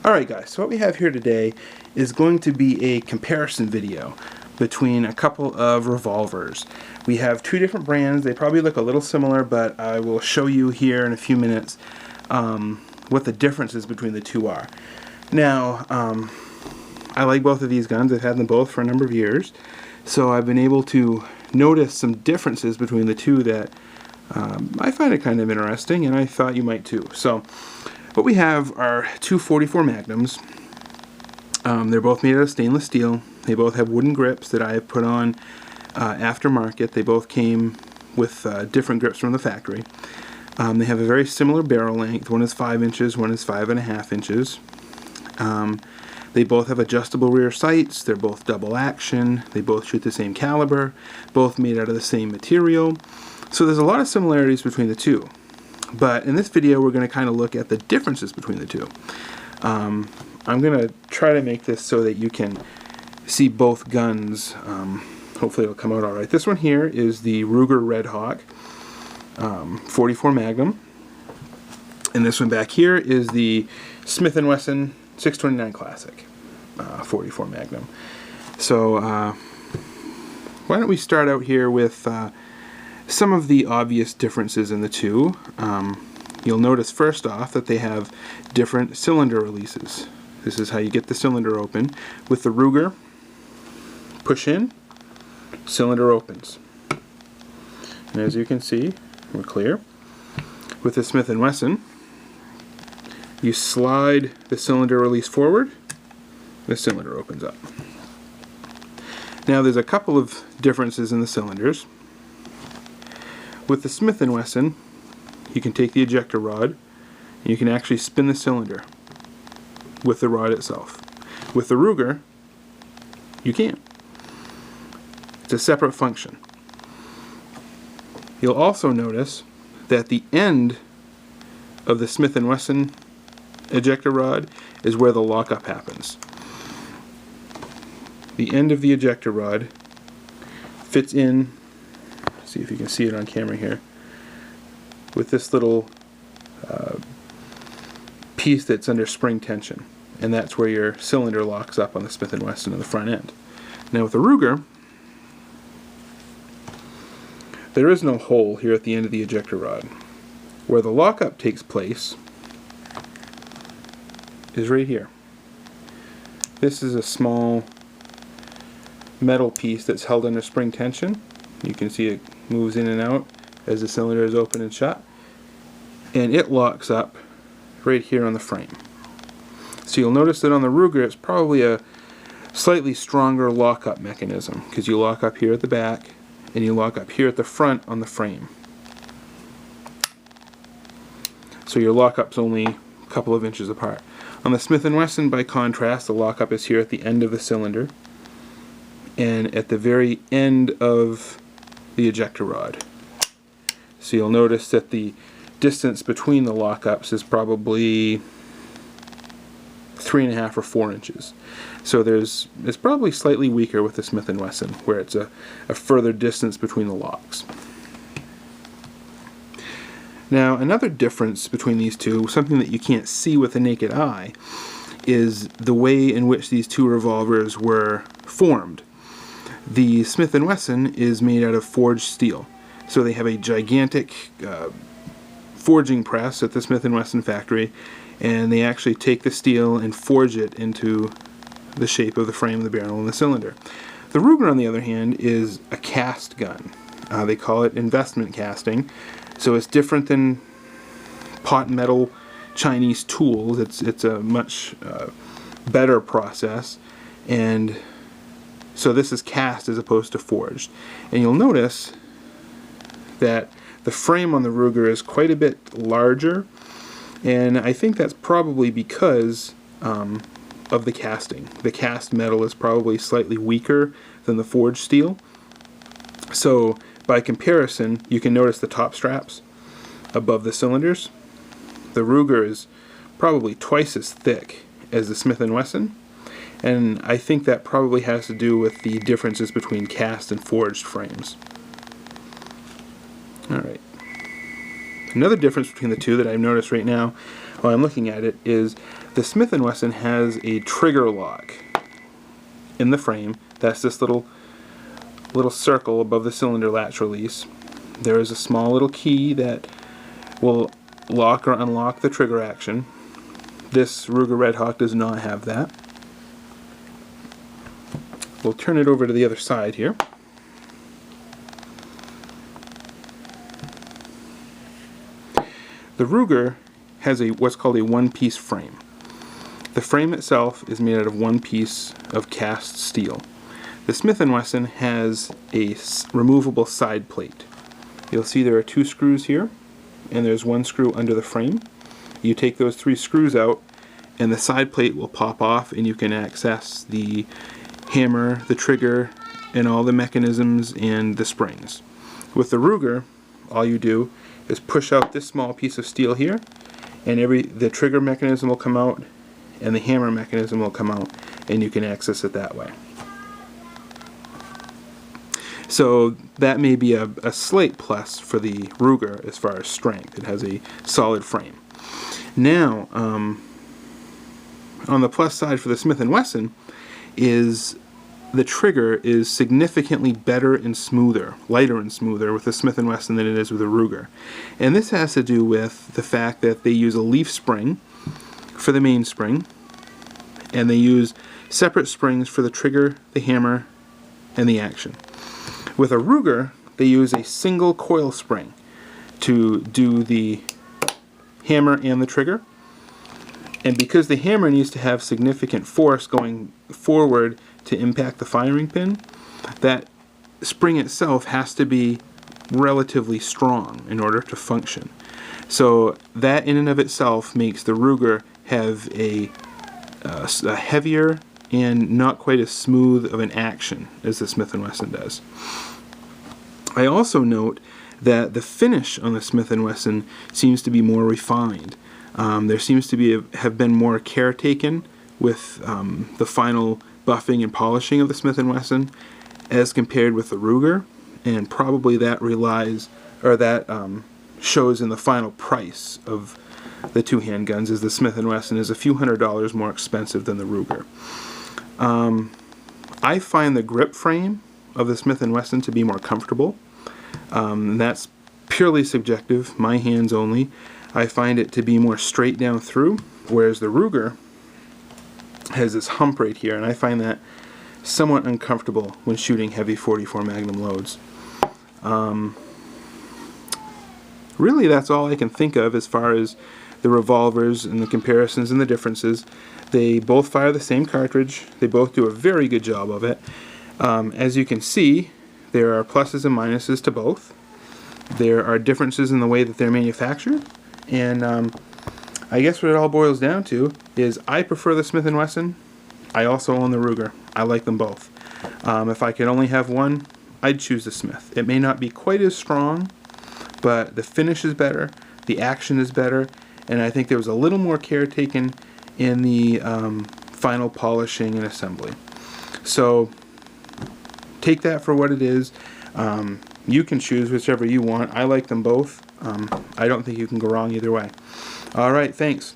Alright guys, so what we have here today is going to be a comparison video between a couple of revolvers. We have two different brands. They probably look a little similar, but I will show you here in a few minutes what the differences between the two are. Now, I like both of these guns. I've had them both for a number of years, so I've been able to notice some differences between the two that I find it kind of interesting, and I thought you might too. So what we have are two 44 Magnums. They're both made out of stainless steel. They both have wooden grips that I have put on aftermarket. They both came with different grips from the factory. They have a very similar barrel length. One is 5 inches, one is 5.5 inches. They both have adjustable rear sights. They're both double action. They both shoot the same caliber, both made out of the same material. So there's a lot of similarities between the two. But in this video we're going to kind of look at the differences between the two. I'm going to try to make this so that you can see both guns. Hopefully it'll come out alright. This one here is the Ruger Redhawk 44 Magnum. And this one back here is the Smith & Wesson 629 Classic 44 Magnum. So why don't we start out here with some of the obvious differences in the two. You'll notice first off that they have different cylinder releases. This is how you get the cylinder open. With the Ruger, push in, cylinder opens. And as you can see, we're clear. With the Smith & Wesson, you slide the cylinder release forward, the cylinder opens up. Now there's a couple of differences in the cylinders. With the Smith & Wesson, you can take the ejector rod and you can actually spin the cylinder with the rod itself. With the Ruger, you can't. It's a separate function. You'll also notice that the end of the Smith & Wesson ejector rod is where the lockup happens. The end of the ejector rod fits in, see if you can see it on camera here, with this little piece that's under spring tension, and that's where your cylinder locks up on the Smith & Wesson on the front end. Now with the Ruger, there is no hole here at the end of the ejector rod. Where the lockup takes place is right here. This is a small metal piece that's held under spring tension. You can see it moves in and out as the cylinder is open and shut, and it locks up right here on the frame. So you'll notice that on the Ruger it's probably a slightly stronger lockup mechanism, because you lock up here at the back and you lock up here at the front on the frame. So your lockup's only a couple of inches apart. On the Smith & Wesson, by contrast, the lockup is here at the end of the cylinder and at the very end of the ejector rod. So you'll notice that the distance between the lockups is probably 3.5 or 4 inches. So it's probably slightly weaker with the Smith & Wesson, where it's a further distance between the locks. Now another difference between these two, something that you can't see with the naked eye, is the way in which these two revolvers were formed. The Smith & Wesson is made out of forged steel. So they have a gigantic forging press at the Smith & Wesson factory, and they actually take the steel and forge it into the shape of the frame, the barrel, and the cylinder. The Ruger, on the other hand, is a cast gun. They call it investment casting. So it's different than pot metal Chinese tools. It's a much better process, and so this is cast as opposed to forged. And you'll notice that the frame on the Ruger is quite a bit larger, and I think that's probably because of the casting. The cast metal is probably slightly weaker than the forged steel. So by comparison, you can notice the top straps above the cylinders. The Ruger is probably twice as thick as the Smith & Wesson, and I think that probably has to do with the differences between cast and forged frames. Alright. Another difference between the two that I've noticed right now, while I'm looking at it is the Smith & Wesson has a trigger lock in the frame. That's this little circle above the cylinder latch release. There is a small little key that will lock or unlock the trigger action. This Ruger Redhawk does not have that. We'll turn it over to the other side here. The Ruger has what's called a one-piece frame. The frame itself is made out of one piece of cast steel. The Smith & Wesson has a removable side plate. You'll see there are 2 screws here, and there's 1 screw under the frame. You take those 3 screws out, and the side plate will pop off, and you can access the hammer, the trigger, and all the mechanisms and the springs. With the Ruger, all you do is push out this small piece of steel here, and the trigger mechanism will come out, and the hammer mechanism will come out, and you can access it that way. So that may be a slight plus for the Ruger as far as strength. It has a solid frame. Now, on the plus side for the Smith & Wesson is the trigger is significantly better and smoother, lighter and smoother with the Smith & Wesson than it is with the Ruger. And this has to do with the fact that they use a leaf spring for the mainspring, and they use separate springs for the trigger, the hammer, and the action. With a Ruger, they use a single coil spring to do the hammer and the trigger. And because the hammer needs to have significant force going forward to impact the firing pin, that spring itself has to be relatively strong in order to function. So that in and of itself makes the Ruger have a heavier and not quite as smooth of an action as the Smith & Wesson does. I also note that the finish on the Smith & Wesson seems to be more refined. There seems to have been more care taken with the final buffing and polishing of the Smith & Wesson as compared with the Ruger, and probably that shows in the final price of the 2 handguns, as the Smith & Wesson is a few $100s more expensive than the Ruger. I find the grip frame of the Smith & Wesson to be more comfortable. That's purely subjective, my hands only. I find it to be more straight down through, whereas the Ruger has this hump right here, and I find that somewhat uncomfortable when shooting heavy 44 Magnum loads. Really, that's all I can think of as far as the revolvers and the comparisons and the differences. They both fire the same cartridge. They both do a very good job of it. As you can see, there are pluses and minuses to both. There are differences in the way that they're manufactured, and I guess what it all boils down to is I prefer the Smith & Wesson. I also own the Ruger. I like them both. If I could only have one, I'd choose the Smith. It may not be quite as strong, but the finish is better, the action is better, and I think there was a little more care taken in the final polishing and assembly. So take that for what it is. You can choose whichever you want. I like them both. I don't think you can go wrong either way. Alright, thanks.